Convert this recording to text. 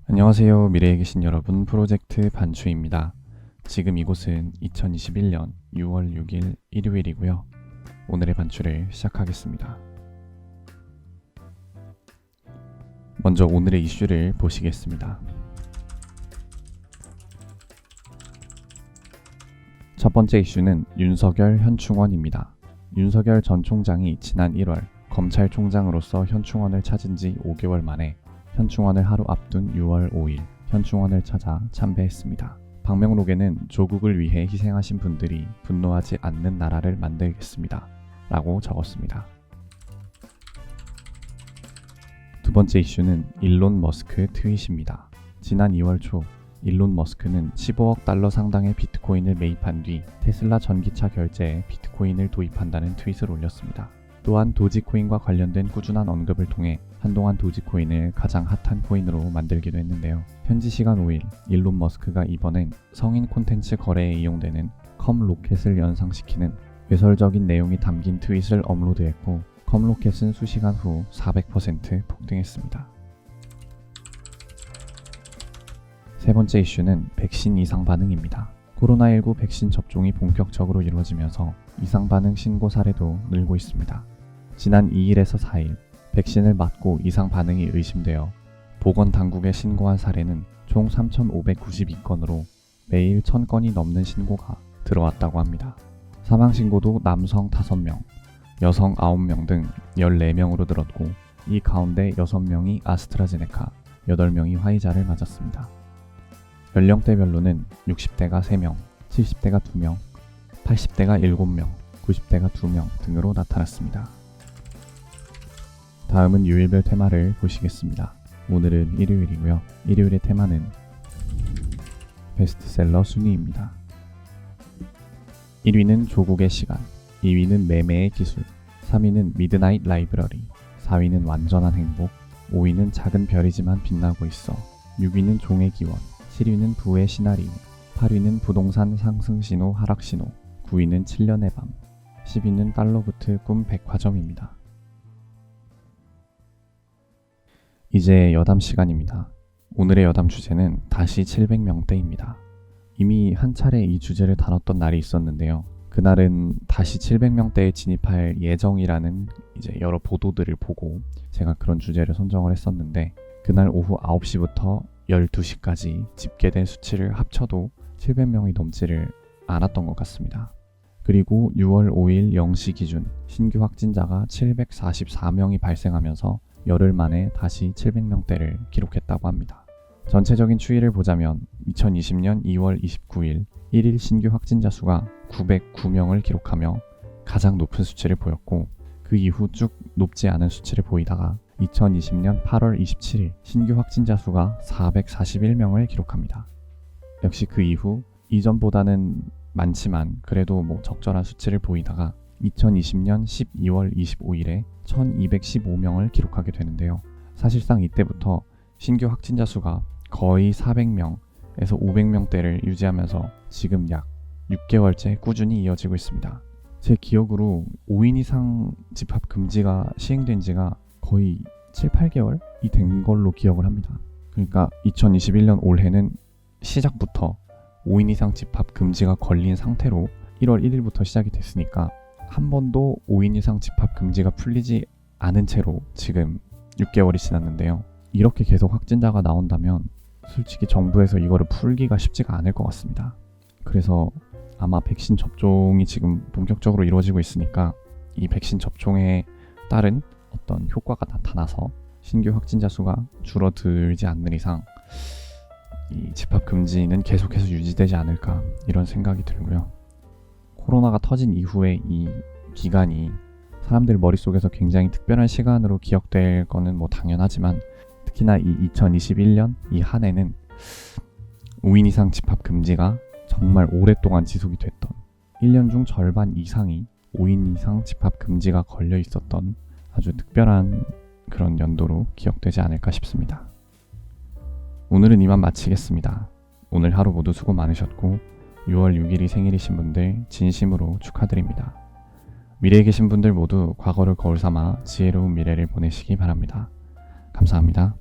안녕하세요. 미래에 계신 여러분, 프로젝트 반추입니다. 지금 이곳은 2021년 6월 6일 일요일이고요. 오늘의 반추를 시작하겠습니다. 먼저 오늘의 이슈를 보시겠습니다. 첫 번째 이슈는 윤석열 현충원입니다. 윤석열 전 총장이 지난 1월 검찰총장으로서 현충원을 찾은 지 5개월 만에 현충원을 하루 앞둔 6월 5일 현충원을 찾아 참배했습니다. 방명록에는 조국을 위해 희생하신 분들이 분노하지 않는 나라를 만들겠습니다. 라고 적었습니다. 두 번째 이슈는 일론 머스크 트윗입니다. 지난 2월 초 일론 머스크는 15억 달러 상당의 비트코인을 매입한 뒤 테슬라 전기차 결제에 비트코인을 도입한다는 트윗을 올렸습니다. 또한 도지코인과 관련된 꾸준한 언급을 통해 한동안 도지코인을 가장 핫한 코인으로 만들기도 했는데요. 현지 시간 5일 일론 머스크가 이번엔 성인 콘텐츠 거래에 이용되는 컴로켓을 연상시키는 외설적인 내용이 담긴 트윗을 업로드했고 컴로켓은 수시간 후 400% 폭등했습니다. 세 번째 이슈는 백신 이상 반응입니다. 코로나19 백신 접종이 본격적으로 이루어지면서 이상 반응 신고 사례도 늘고 있습니다. 지난 2일에서 4일 백신을 맞고 이상 반응이 의심되어 보건당국에 신고한 사례는 총 3,592건으로 매일 1,000건이 넘는 신고가 들어왔다고 합니다. 사망 신고도 남성 5명, 여성 9명 등 14명으로 늘었고 이 가운데 6명이 아스트라제네카, 8명이 화이자를 맞았습니다. 연령대별로는 60대가 3명, 70대가 2명, 80대가 7명, 90대가 2명 등으로 나타났습니다. 다음은 요일별 테마를 보시겠습니다. 오늘은 일요일이고요. 일요일의 테마는 베스트셀러 순위입니다. 1위는 조국의 시간, 2위는 매매의 기술, 3위는 미드나잇 라이브러리, 4위는 완전한 행복, 5위는 작은 별이지만 빛나고 있어, 6위는 종의 기원, 7위는 부의 시나리오, 8위는 부동산 상승신호 하락신호, 9위는 7년의 밤, 10위는 달러부트 꿈 백화점입니다. 이제 여담 시간입니다. 오늘의 여담 주제는 다시 700명대입니다. 이미 한 차례 이 주제를 다뤘던 날이 있었는데요. 그날은 다시 700명대에 진입할 예정이라는 이제 여러 보도들을 보고 제가 그런 주제를 선정을 했었는데 그날 오후 9시부터 12시까지 집계된 수치를 합쳐도 700명이 넘지를 않았던 것 같습니다. 그리고 6월 5일 0시 기준 신규 확진자가 744명이 발생하면서 열흘 만에 다시 700명대를 기록했다고 합니다. 전체적인 추이를 보자면 2020년 2월 29일 1일 신규 확진자 수가 909명을 기록하며 가장 높은 수치를 보였고 그 이후 쭉 높지 않은 수치를 보이다가 2020년 8월 27일 신규 확진자 수가 441명을 기록합니다. 역시 그 이후 이전보다는 많지만 그래도 적절한 수치를 보이다가 2020년 12월 25일에 1215명을 기록하게 되는데요. 사실상 이때부터 신규 확진자 수가 거의 400명에서 500명대를 유지하면서 지금 약 6개월째 꾸준히 이어지고 있습니다. 제 기억으로 5인 이상 집합 금지가 시행된 지가 거의 7, 8개월이 된 걸로 기억을 합니다. 그러니까 2021년 올해는 시작부터 5인 이상 집합 금지가 걸린 상태로 1월 1일부터 시작이 됐으니까 한 번도 5인 이상 집합 금지가 풀리지 않은 채로 지금 6개월이 지났는데요. 이렇게 계속 확진자가 나온다면 솔직히 정부에서 이거를 풀기가 쉽지가 않을 것 같습니다. 그래서 아마 백신 접종이 지금 본격적으로 이루어지고 있으니까 이 백신 접종에 따른 어떤 효과가 나타나서 신규 확진자 수가 줄어들지 않는 이상 이 집합 금지는 계속해서 유지되지 않을까 이런 생각이 들고요. 코로나가 터진 이후에 이 기간이 사람들 머릿속에서 굉장히 특별한 시간으로 기억될 거는 당연하지만 특히나 이 2021년 이 한 해는 5인 이상 집합 금지가 정말 오랫동안 지속이 됐던 1년 중 절반 이상이 5인 이상 집합 금지가 걸려 있었던 아주 특별한 그런 연도로 기억되지 않을까 싶습니다. 오늘은 이만 마치겠습니다. 오늘 하루 모두 수고 많으셨고 6월 6일이 생일이신 분들 진심으로 축하드립니다. 미래에 계신 분들 모두 과거를 거울 삼아 지혜로운 미래를 보내시기 바랍니다. 감사합니다.